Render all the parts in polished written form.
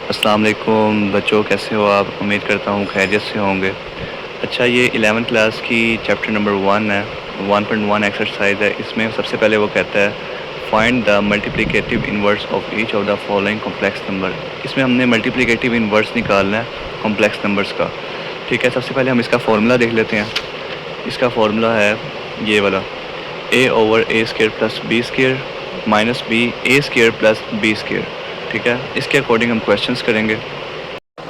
अस्सलाम वालेकुम बच्चों, कैसे हो आप? उम्मीद करता हूँ खैरियत से होंगे। अच्छा, ये 11th क्लास की चैप्टर नंबर 1 है, 1.1 एक्सरसाइज है। इसमें सबसे पहले वो कहता है find the multiplicative inverse of each of the following complex number. इसमें हमने मल्टीप्लिकेटिव इनवर्स निकालना है कॉम्प्लेक्स नंबर्स का। ठीक है, सबसे पहले हम इसका फार्मूला देख लेते हैं। इसका फार्मूला है ये वाला, a/a² plus b² minus b a² plus b²। ठीक है, इसके अकॉर्डिंग हम क्वेश्चंस करेंगे।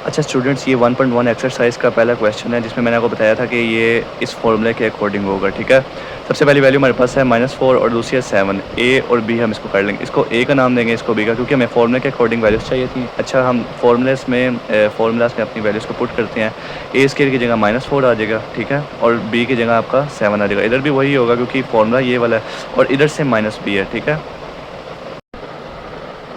अच्छा स्टूडेंट्स, ये 1.1 एक्सरसाइज का पहला क्वेश्चन है जिसमें मैंने आपको बताया था कि ये इस फॉर्मूले के अकॉर्डिंग होगा। ठीक है, सबसे पहली वैल्यू हमारे पास है -4 और दूसरी है 7। ए और बी हम इसको कर लेंगे, इसको ए का नाम देंगे, इसको बी का, क्योंकि हमें फॉर्मूले के अकॉर्डिंग वैल्यूज़ चाहिए थी। अच्छा, हम फार्मूलाज में अपनी वैल्यूज़ को पुट करते हैं। a² की जगह -4 आ जाएगा, ठीक है, और बी की जगह आपका 7 आ जाएगा। इधर भी वही होगा क्योंकि फार्मूला ये वाला है और इधर से -b है। ठीक है,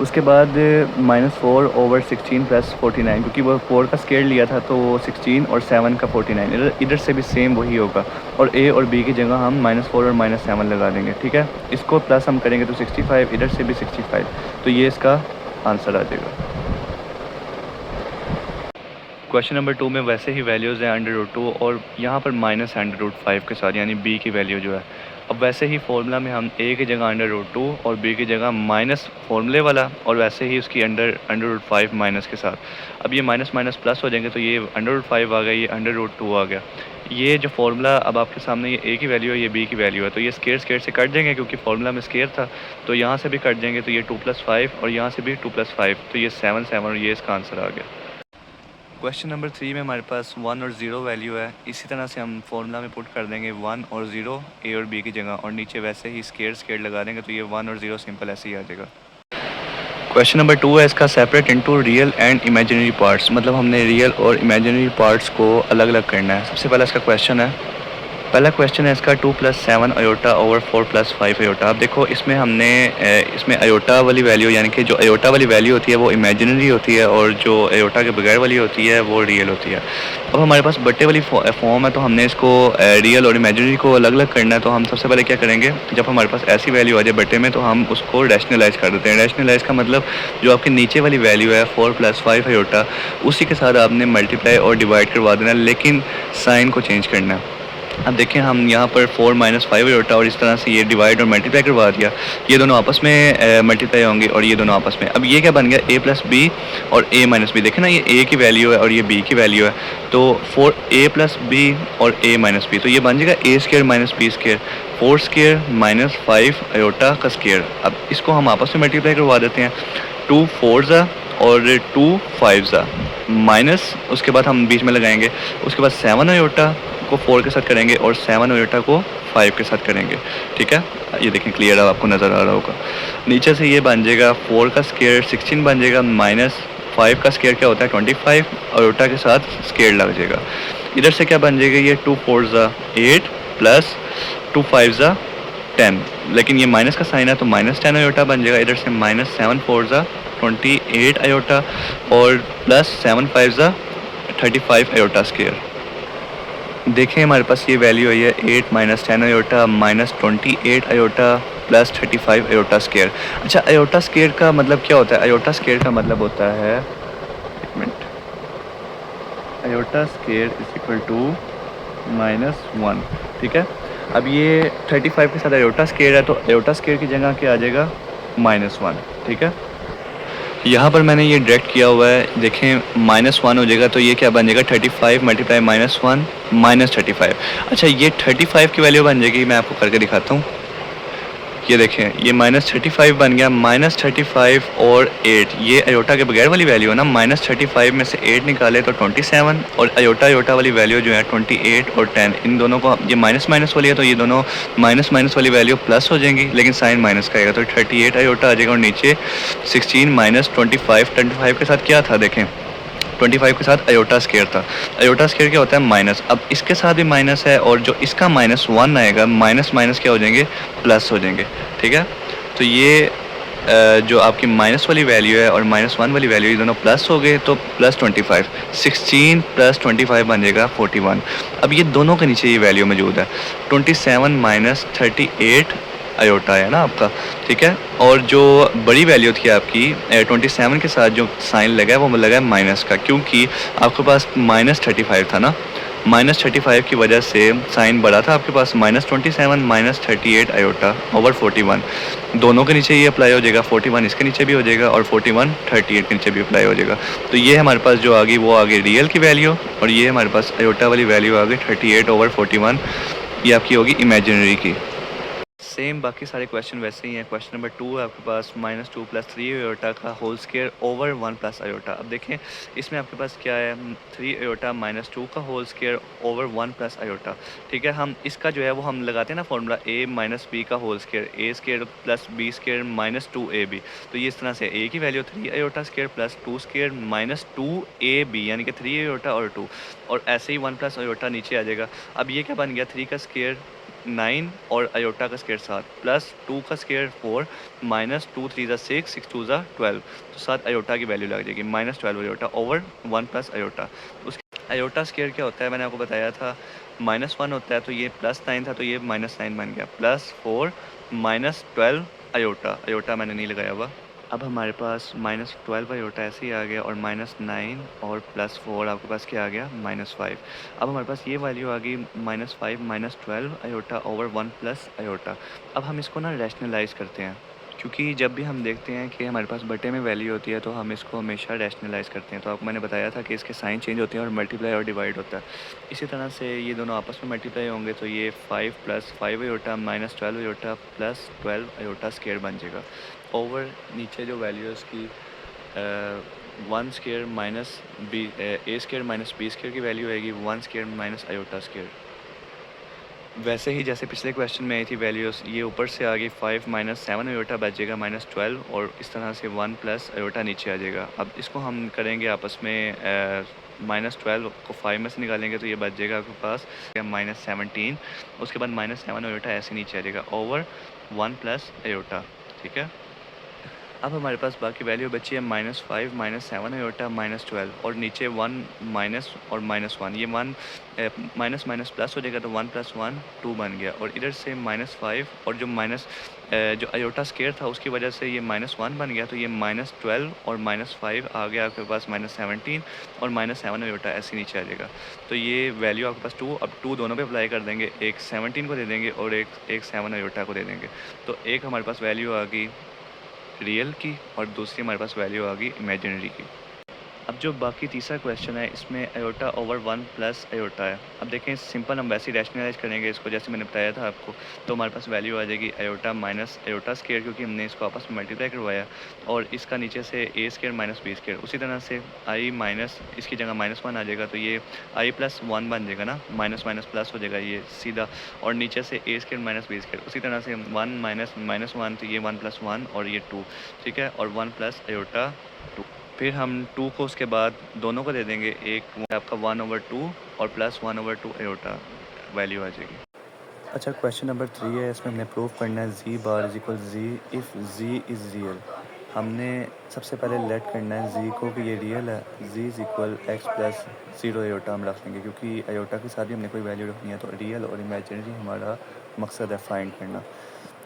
उसके बाद -4/16 प्लस 49, क्योंकि वो 4 का स्केयर लिया था तो वो 16 और 7 का 49, इधर से भी सेम वही होगा। और ए और बी की जगह हम -4 और -7 लगा देंगे। ठीक है, इसको प्लस हम करेंगे तो 65, इधर से भी 65, तो ये इसका आंसर आ जाएगा। क्वेश्चन नंबर 2 में वैसे ही वैल्यूज़ हैं √2 और यहाँ पर -√5 के साथ, यानी बी की वैल्यू जो है। अब वैसे ही फार्मूला में हम ए की जगह √2 और बी की जगह माइनस फार्मूले वाला, और वैसे ही उसकी √5 माइनस के साथ। अब ये माइनस माइनस प्लस हो जाएंगे तो ये √5 आ गया, ये √2 आ गया। ये जो फार्मूला अब आपके सामने, ये ए की वैल्यू है, ये बी की वैल्यू है, तो ये स्केयर से कट जाएंगे क्योंकि फार्मूला में स्केयर था। तो यहाँ से भी कट जाएंगे, तो ये 2 + 5 और यहाँ से भी 2 + 5, तो ये 7 7 और ये इसका आंसर आ गया। क्वेश्चन नंबर 3 में हमारे पास 1 और 0 वैल्यू है। इसी तरह से हम फार्मूला में पुट कर देंगे 1 और 0 ए और बी की जगह, और नीचे वैसे ही स्केयर लगा देंगे, तो ये 1 और 0 सिंपल ऐसे ही आ जाएगा। क्वेश्चन नंबर 2 है, इसका separate into real and imaginary parts, मतलब हमने रियल और इमेजिनरी पार्ट्स को अलग अलग करना है। सबसे पहला इसका क्वेश्चन है, पहला क्वेश्चन है इसका 2 + 7 अयोटा ओवर 4 + 5 अयोटा। अब देखो इसमें हमने इसमें अयोटा वाली वैल्यू, यानी कि जो अयोटा वाली वैल्यू होती है वो इमेजिनरी होती है और जो अयोटा के बगैर वाली होती है वो रियल होती है। अब हमारे पास बट्टे वाली फॉर्म है तो हमने इसको रियल और इमेजिनरी को अलग अलग करना है। तो हम सबसे पहले क्या करेंगे, जब हमारे पास ऐसी वैल्यू आ जाए बट्टे में तो हम उसको रैशनलाइज कर देते हैं। रैशनलाइज का मतलब जो आपके नीचे वाली वैल्यू है 4 + 5 अयोटा, उसी के साथ आपने मल्टीप्लाई और डिवाइड करवा देना, लेकिन साइन को चेंज करना है। अब देखें, हम यहाँ पर 4 - 5 अयोटा और इस तरह से ये डिवाइड और मल्टीप्लाई करवा दिया। ये दोनों आपस में मल्टीप्लाई होंगे और ये दोनों आपस में। अब ये क्या बन गया, a + b और a - b। देखें ना, ये a की वैल्यू है और ये b की वैल्यू है, तो 4a + b और a - b, तो ये बन जाएगा a² - b², 4² - 5 अयोटा का स्केयर। अब इसको हम आपस में मल्टीप्लाई करवा देते हैं, 2 4 और 2 5 माइनस, उसके बाद हम बीच में लगाएंगे, उसके बाद 7 अयोटा को 4 के साथ करेंगे और 7 अयोटा को 5 के साथ करेंगे। ठीक है, ये देखें क्लियर है, आपको नज़र आ रहा होगा। नीचे से ये बन जाएगा 4 का स्केयर 16 बन जाएगा, माइनस 5 का स्केयर क्या होता है 25, अयोटा के साथ स्केयर लग जाएगा। इधर से क्या बन जाएगा, ये 2 4 8 प्लस 2 5 10, लेकिन ये माइनस का साइन है तो -10 अयोटा बन जाएगा। इधर से -7 4 28 अयोटा और प्लस 7 5 35 अयोटा स्केयर। देखें हमारे पास ये वैल्यू आई है 8 - 10 iota -28 iota plus 35 iota square. अच्छा, अयोटा स्केयर का मतलब क्या होता है? अयोटा स्केयर का मतलब होता है, एक मिनट, अयोटा स्केयर = -1। ठीक है, अब ये 35 के साथ अयोटा स्केयर है तो अयोटा स्केयर की जगह क्या आ जाएगा, -1। ठीक है, यहाँ पर मैंने ये डायरेक्ट किया हुआ है, देखें -1 हो जाएगा तो ये क्या बन जाएगा 35 × -1 -35। अच्छा, ये 35 की वैल्यू बन जाएगी, मैं आपको करके दिखाता हूँ। ये देखें, ये -35 बन गया, -35 और 8, ये अयोटा के बगैर वाली वैल्यू है ना। -35 में से 8 निकाले तो 27, और अयोटा वाली वैल्यू जो है 28 और 10, इन दोनों को, ये माइनस माइनस वाली है तो ये दोनों माइनस माइनस वाली वैल्यू प्लस हो जाएंगी, लेकिन साइन माइनस का आएगा तो 38 अयोटा आ जाएगा, और नीचे 16 - 25 के साथ क्या था, देखें 25 के साथ अयोटा स्केयर था। अयोटा स्केयर क्या होता है, माइनस। अब इसके साथ भी माइनस है और जो इसका -1 आएगा, माइनस माइनस क्या हो जाएंगे, प्लस हो जाएंगे। ठीक है, तो ये जो आपकी माइनस वाली वैल्यू है और -1 वाली वैल्यू, ये दोनों प्लस हो गए तो +25, 16 + 25 बन जाएगा 41। अब ये दोनों के नीचे ये वैल्यू मौजूद है, 27 - 38 आयोटा है ना आपका, ठीक है। और जो बड़ी वैल्यू थी आपकी 27 के साथ जो साइन लगा है वो लगा है माइनस का, क्योंकि आपके पास -35 था ना, -35 की वजह से साइन बढ़ा था आपके पास -27 -38 आयोटा ओवर 41। दोनों के नीचे ये अप्लाई हो जाएगा, 41 इसके नीचे भी हो जाएगा और 41 38 के नीचे भी अप्लाई हो जाएगा। तो ये हमारे पास जो आ गई वो आ गई रियल की वैल्यू, और ये हमारे पास आयोटा वाली वैल्यू आ गई 38 ओवर 41, ये आपकी होगी इमेजिनरी की। सेम बाकी सारे क्वेश्चन वैसे ही हैं। क्वेश्चन नंबर 2 है आपके पास -2 + 3 आयोटा का होल स्क्वायर ओवर 1 + आयोटा। अब देखें इसमें आपके पास क्या है, 3 आयोटा -2 का होल स्क्वायर ओवर 1 + आयोटा, ठीक है। हम इसका जो है वो हम लगाते हैं ना फॉर्मूला a - b का whole square, a square + b square -2ab। तो ये इस तरह से a की value 3 iota square + 2 square -2ab, यानी कि 3 आयोटा और 2, और ऐसे ही 1 + आयोटा नीचे आ जाएगा। अब ये क्या बन गया, 3 का स्क्वायर 9 और आयोटा का स्क्वायर 7 प्लस 2 का स्क्वायर 4 माइनस 2 3 ज़ा 6 6 2 ज़ा 12, तो 7 आयोटा की वैल्यू लग जाएगी -12 आयोटा ओवर 1 + आयोटा। उसके आयोटा स्क्वायर क्या होता है मैंने आपको बताया था, -1 होता है, तो ये +9 था तो ये -9 बन गया, +4 -12 आयोटा, आयोटा मैंने नहीं लगाया हुआ। अब हमारे पास -12 आयोटा ऐसे ही आ गया, और -9 और +4 आपके पास क्या आ गया, -5। अब हमारे पास ये वैल्यू आ गई -5 -12 आयोटा ओवर 1 + आयोटा। अब हम इसको ना रैशनलाइज़ करते हैं, क्योंकि जब भी हम देखते हैं कि हमारे पास बटे में वैल्यू होती है तो हम इसको हमेशा रैशनलाइज़ करते हैं। तो आपको मैंने बताया था कि इसके साइन चेंज होते हैं और मल्टीप्लाई और डिवाइड होता है। इसी तरह से ये दोनों आपस में मल्टीप्लाई होंगे तो ये 5 + 5 आयोटा -12 आयोटा + 12 आयोटा स्क्वायर बन जाएगा, ओवर नीचे जो वैल्यू है उसकी 1 स्क्वायर माइनस बी ए स्क्वायर माइनस बी स्क्वायर की वैल्यू आएगी 1 स्क्वायर माइनस आयोटा स्क्वायर। वैसे ही जैसे पिछले क्वेश्चन में आई थी वैल्यूज़, ये ऊपर से आ गई 5 -7 आयोटा बचेगा -12, और इस तरह से 1 + आयोटा नीचे आ जाएगा। अब इसको हम करेंगे आपस में, -12 को 5 में से निकालेंगे तो ये बच जाएगा आपके पास -17, उसके बाद -7 आयोटा ऐसे नीचे आ जाएगा ओवर 1 + आयोटा, ठीक है। अब हमारे पास बाकी वैल्यू बची है -5 -7 आयोटा -12, और नीचे 1 माइनस और -1, ये 1 माइनस माइनस प्लस हो जाएगा तो 1 + 1 2 बन गया, और इधर से -5 और जो जो आयोटा स्क्वायर था उसकी वजह से ये -1 बन गया, तो ये -12 और -5 आ गया आपके पास -17, और -7 आयोटा ऐसे नीचे आ जाएगा। तो ये वैल्यू आपके पास 2, अब 2 दोनों पे अप्लाई कर देंगे, एक 17 को दे देंगे और एक 7 आयोटा को दे देंगे। तो एक हमारे पास वैल्यू आ गई रियल की, और दूसरी हमारे पास वैल्यू आ गई इमेजिनरी की। अब जो बाकी तीसरा क्वेश्चन है इसमें आयोटा ओवर 1 + आयोटा है। अब देखें सिंपल हम वैसे ही रैशनलाइज करेंगे इसको, जैसे मैंने बताया था आपको, तो हमारे पास वैल्यू आ जाएगी आयोटा माइनस आयोटा स्क्वायर, क्योंकि हमने इसको आपस में मल्टीप्लाई करवाया, और इसका नीचे से a square minus b square. उसी तरह से i माइनस इसकी जगह -1 आ जाएगा, तो ये i + 1 बन जाएगा ना, माइनस माइनस प्लस हो जाएगा ये सीधा, और नीचे से a square minus b square. उसी तरह से 1 माइनस -1, तो ये 1 + 1 और ये 2, ठीक है, और 1 + आयोटा 2। फिर हम 2 को उसके बाद दोनों को दे देंगे, एक आपका 1/2 और +1/2 आयोटा वैल्यू आ जाएगी। अच्छा, क्वेश्चन नंबर 3 है, इसमें हमने प्रूव करना है z bar is equal z if z is real. हमने सबसे पहले लेट करना है z को कि ये रियल है, z is equal x + 0 iota हम रख लेंगे, क्योंकि आयोटा के साथ ही हमने कोई वैल्यू रखनी है, तो रियल और इमेजिनरी हमारा मकसद है फाइंड करना।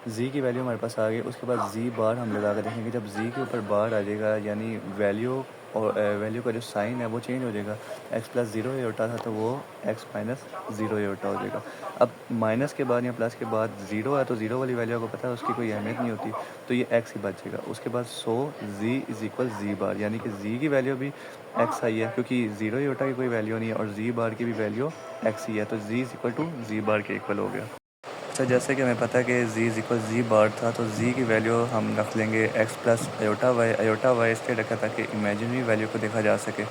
z की वैल्यू हमारे पास आ गई, उसके बाद z बार हम लगा कर देखेंगे, जब z के ऊपर बार आ जाएगा यानी वैल्यू और वैल्यू का जो साइन है वो चेंज हो जाएगा। x + 0 आयोटा था तो वो x - 0 आयोटा हो जाएगा। अब माइनस के बाद या प्लस के बाद 0 है तो 0 वाली वैल्यू आपको पता है उसकी कोई अहमियत नहीं होती, तो ये x ही बचेगा। उसके बाद z इज़ इक्वल z बार, यानी कि z की वैल्यू भी x आई है, क्योंकि 0 आयोटा की कोई वैल्यू नहीं है, और z बार की भी वैल्यू x ही है, तो z is equal to z bar के इक्वल हो गया। अच्छा, जैसे कि हमें पता है कि z इज़ इक्वल z बार था, तो z की वैल्यू हम रख लेंगे x + आयोटा y इसलिए रखा ताकि इमेजिनरी वैल्यू को देखा जा सके,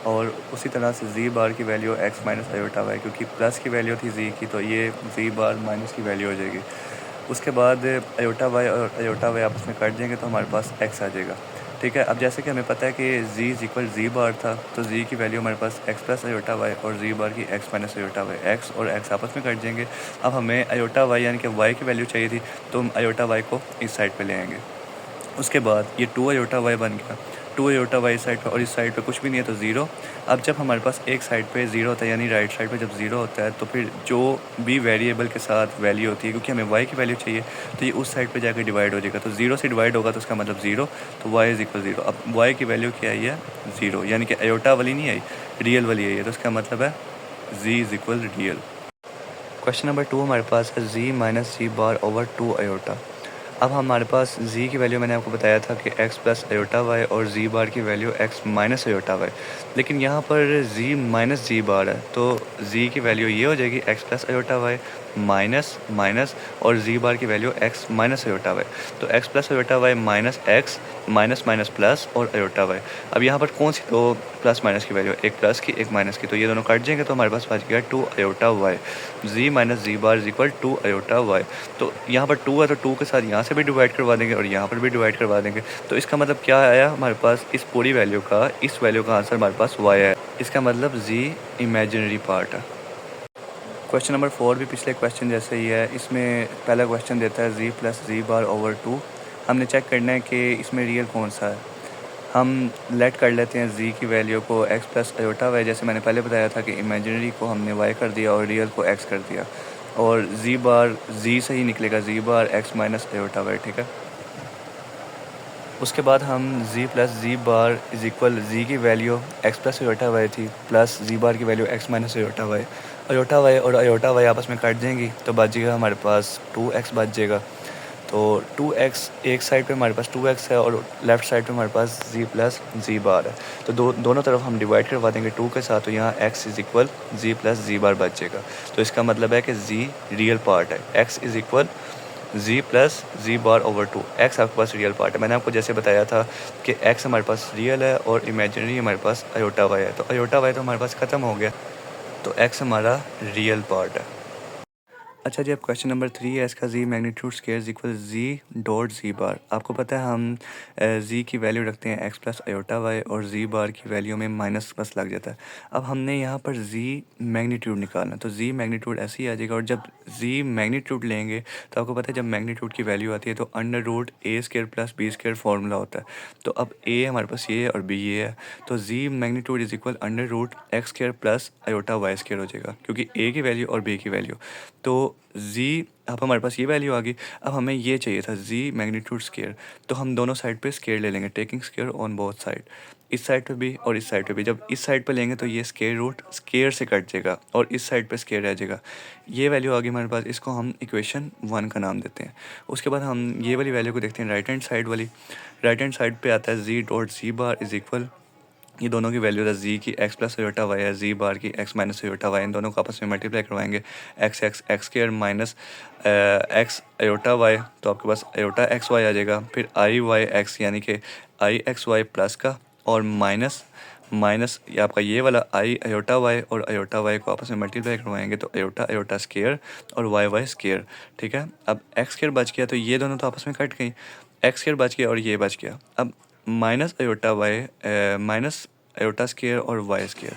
और उसी तरह से z बार की वैल्यू x - आयोटा y, क्योंकि प्लस की वैल्यू थी z की, तो ये z बार माइनस की वैल्यू हो जाएगी। उसके बाद आयोटा y और आयोटा y आपस में कट जाएंगे तो हमारे पास x आ जाएगा, ठीक है। अब जैसे कि हमें पता है कि z इज़ इक्वल z बार था, तो z की वैल्यू हमारे पास x + आयोटा y और z बार की x - आयोटा y, x और x आपस में कट जाएंगे। अब हमें आयोटा y यानी कि y की वैल्यू चाहिए थी, तो हम आयोटा y को इस साइड पे ले आएंगे। उसके बाद ये 2 आयोटा y बन गया, 2 अयोटा वाई साइड पर और इस साइड पे कुछ भी नहीं है तो 0। अब जब हमारे पास एक साइड पे 0 होता है यानी राइट साइड पे जब 0 होता है तो फिर जो भी वेरिएबल के साथ वैल्यू होती है, क्योंकि हमें y की वैल्यू चाहिए, तो ये उस साइड पे जाकर डिवाइड हो जाएगा। तो 0 से डिवाइड होगा तो उसका मतलब 0, तो y इज इक्वल 0। अब y की वैल्यू क्या आई है? 0, यानी कि अयोटा वाली नहीं आई, रियल वाली आई है, तो उसका मतलब है z is equal real. Question number 2 हमारे पास है z minus z bar over 2 aorta. अब हमारे पास z की वैल्यू मैंने आपको बताया था कि x प्लस अयोटा वाई और z बार की value x minus iota y, लेकिन यहाँ पर z माइनस जी बार है, तो z की वैल्यू ये हो जाएगी x plus iota y minus minus और z बार की value x minus iota y. तो x plus iota y minus x minus minus plus और अयोटा वाई। अब यहाँ पर कौन सी दो प्लस माइनस की वैल्यू, एक प्लस की एक माइनस की, तो ये दोनों कट जाएंगे तो हमारे पास बच गया 2 iota y. z minus z bar is equal 2 iota y. तो यहाँ पर 2 है तो 2 के साथ यहाँ से भी डिवाइड करवा देंगे और यहाँ पर भी डिवाइड करवा देंगे। तो इसका मतलब क्या आया हमारे पास, इस पूरी वैल्यू का, इस वैल्यू का आंसर हमारे पास y है। इसका मतलब z इमेजिनरी पार्ट है। क्वेश्चन नंबर 4 भी पिछले क्वेश्चन जैसे ही है। इसमें पहला क्वेश्चन देता है z plus z bar over 2। हमने चेक करना है कि इसमें रियल कौन सा है। हम लेट कर लेते हैं z की वैल्यू को x प्लस अयोटा वाई, जैसे मैंने पहले बताया था कि इमेजिनरी को हमने y कर दिया और रियल को x कर दिया, और z बार z से ही निकलेगा, z bar x minus iota y, ठीक है। उसके बाद हम z plus z bar is equal z की value x plus iota y थी प्लस z बार की value x minus iota y और अयोटा वाई आपस में कट जाएंगी तो बचेगा हमारे पास 2x बच जाएगा। तो 2x एक साइड पे हमारे पास 2x है और लेफ़्ट साइड पे हमारे पास z प्लस जी बार है, तो दोनों तरफ हम डिवाइड करवा देंगे 2 के साथ, तो यहाँ x is equal z plus z bar बचेगा। तो इसका मतलब है कि z रियल पार्ट है, x is equal z plus z bar over 2। x आपके पास रियल पार्ट है। मैंने आपको जैसे बताया था कि x हमारे पास रियल है और इमेजिनरी हमारे पास अयोटा वाई है, तो अयोटा वाई तो हमारे पास ख़त्म हो गया, तो x हमारा रियल पार्ट है। अच्छा जी, अब क्वेश्चन नंबर 3 है, इसका z magnitude square is equal z dot z bar. आपको पता है हम z की वैल्यू रखते हैं x प्लस अयोटा वाई और z बार की वैल्यू में माइनस बस लग जाता है। अब हमने यहाँ पर z मैग्नीट्यूड निकालना, तो z मैग्नीट्यूड ऐसे ही आ जाएगा, और जब z मैग्नीट्यूड लेंगे तो आपको पता है जब मैग्नीट्यूड की वैल्यू आती है तो under root A square plus B square formula होता है। तो अब a हमारे पास ये है और b ये है, तो z magnitude is equal under root x square plus iota y square हो जाएगा, क्योंकि a की वैल्यू और b की वैल्यू। तो z, अब हमारे पास ये वैल्यू आ गई। अब हमें ये चाहिए था z मैग्नीट्यूड स्क्वायर, तो हम दोनों साइड पे स्क्वायर ले लेंगे, taking square on both side, इस साइड पे भी और इस साइड पे भी। जब इस साइड पे लेंगे तो ये स्क्वायर रूट स्क्वायर से कट जाएगा और इस साइड पे स्क्वायर रह जाएगा। ये वैल्यू आ गई हमारे पास, इसको हम इक्वेशन 1 का नाम देते हैं। उसके बाद हम ये वाली वैल्यू को देखते हैं राइट हैंड साइड वाली। राइट हैंड साइड पर आता है z dot z bar is equal, ये दोनों की वैल्यू है z की x प्लस अयोटा वाई है, z बार की x माइनस अयोटा वाई, इन दोनों को आपस में मल्टीप्लाई करवाएंगे, x square minus x iota y, तो आपके पास अयोटा एक्स वाई आ जाएगा। फिर आई वाई एक्स यानी कि आई एक्स वाई प्लस का और माइनस माइनस ये आपका ये वाला आई अयोटा वाई और अयोटा वाई को आपस में मल्टीप्लाई करवाएंगे तो अयोटा अयोटा स्क्वायर और वाई वाई स्क्वायर, ठीक है। अब एक्स स्क्वायर बच गया तो ये दोनों तो आपस में कट गई, एक्स स्क्वायर बच गया और ये बच गया। अब minus iota y minus iota square और वाई स्क्वायर,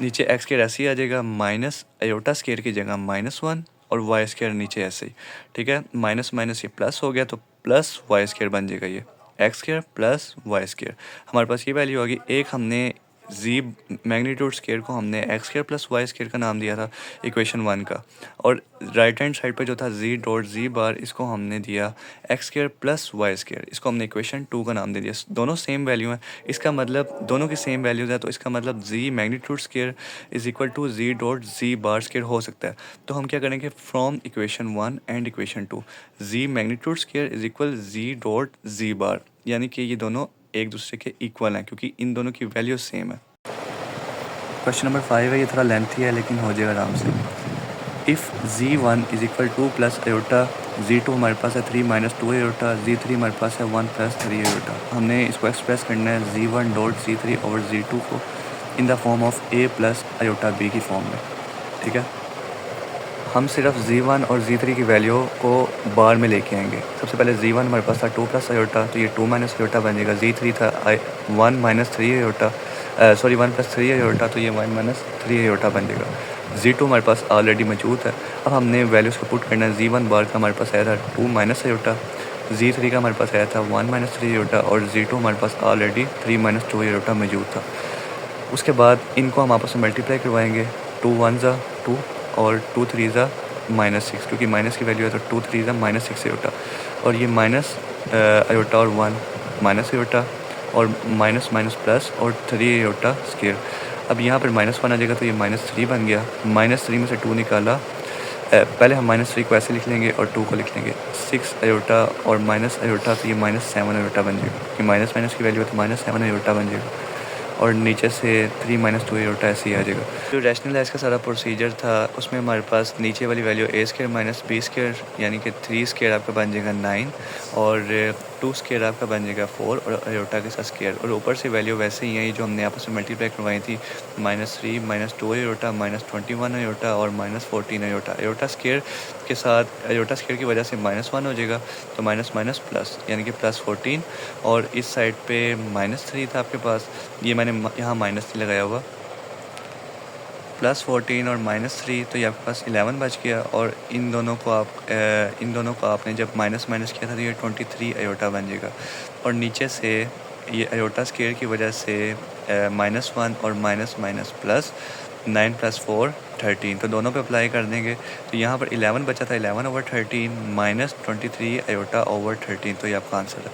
नीचे एक्स स्क्वायर ऐसे ही आ जाएगा, माइनस अयोटा स्क्वायर की जगह -1 और वाई स्क्वायर नीचे ऐसे ही, ठीक है। माइनस माइनस ये प्लस हो गया तो प्लस वाई स्क्वायर बन जाएगा, ये x square plus y square. हमारे पास ये वैल्यू होगी। एक हमने z मैग्नीट्यूड स्क्वायर को हमने x square plus y square का नाम दिया था इक्वेशन 1 का, और राइट हैंड साइड पर जो था z डॉट जी बार, इसको हमने दिया x square plus y square, इसको हमने इक्वेशन 2 का नाम दे दिया। दोनों सेम वैल्यू हैं, इसका मतलब दोनों की सेम वैल्यूज़ है, तो इसका मतलब z magnitude square is equal to z dot z bar square हो सकता है। तो हम क्या करेंगे, from equation 1 and equation 2 z magnitude square is equal z dot z bar, यानी कि ये दोनों एक दूसरे के इक्वल हैं क्योंकि इन दोनों की वैल्यू सेम है। क्वेश्चन नंबर 5 है, ये थोड़ा लेंथी है लेकिन हो जाएगा आराम से। If z1 is equal 2 plus iota, z2 हमारे पास है 3 माइनस 2 अयोटा, z3 हमारे पास है 1 प्लस 3 अयोटा। हमने इसको एक्सप्रेस करना है z1 dot z3 over z2 को in the form of a plus iota b की फॉर्म में, ठीक है। हम सिर्फ z1 और z3 की वैल्यू को बार में लेके आएंगे। सबसे पहले z1 हमारे पास था 2 प्लस अयोटा, तो ये 2 माइनस अयोटा बन जाएगा। z3 था 1 माइनस 3 अयोटा, 1 प्लस 3 अयोटा, तो ये 1 माइनस 3 अयोटा बन जाएगा। z2 हमारे पास ऑलरेडी मौजूद है। अब हमने वैल्यूज़ को पुट करना है। z1 बार का हमारे पास आया था 2 माइनस अयोटा, Z3 का हमारे पास आया था 1 माइनस 3 आयोटा और Z2 हमारे पास ऑलरेडी 3 माइनस 2 आयोटा मौजूद था। उसके बाद इनको हम आपस में मल्टीप्लाई करवाएंगे। 2 1 ज़ा 2 और 2 3 ज़ा -6, क्योंकि माइनस की वैल्यू है तो 2 3 ज़ा -6 आयोटा, और ये माइनस आयोटा और 1 माइनस आयोटा और माइनस माइनस प्लस और 3 आयोटा स्क्वायर। अब यहाँ पर -1 आ जाएगा तो ये -3 बन गया। -3 में से 2 निकाला, पहले हम -3 को ऐसे लिख लेंगे और 2 को लिख लेंगे। 6 आयोटा और माइनस आयोटा तो ये -7 आयोटा बन जाएगा, कि माइनस माइनस की वैल्यू है तो -7 आयोटा बन जाएगा, और नीचे से 3 माइनस 2 आयोटा ऐसे ही आ जाएगा। जो रैशनलाइज का सारा प्रोसीजर था उसमें हमारे पास नीचे वाली value a square minus b square यानी कि 3 स्क्वायर आपका बन जाएगा 9 और 2 स्क्वायर आपका बन जाएगा 4 और आयोटा के साथ स्क्वायर, और ऊपर से वैल्यू वैसे ही है जो हमने आपस में मल्टीप्लाई करवाई थी। -3 -2 आयोटा -21 आयोटा और -14 आयोटा। आयोटा स्क्वायर के साथ आयोटा स्क्वायर की वजह से -1 हो जाएगा, तो माइनस माइनस प्लस यानी कि +14, और इस साइड पे -3 था आपके पास, ये मैंने यहाँ -3 लगाया हुआ, +14 और -3, तो ये आपके पास 11 बच गया। और इन दोनों को आपने जब माइनस माइनस किया था तो ये 23 आयोटा बन जाएगा, और नीचे से ये आयोटा स्क्वायर की वजह से -1 और माइनस माइनस प्लस 9 + 4 13, तो दोनों पे अप्लाई कर देंगे। तो यहाँ पर 11 बचा था, 11/13 -23 आयोटा/13, तो ये आपका आंसर है।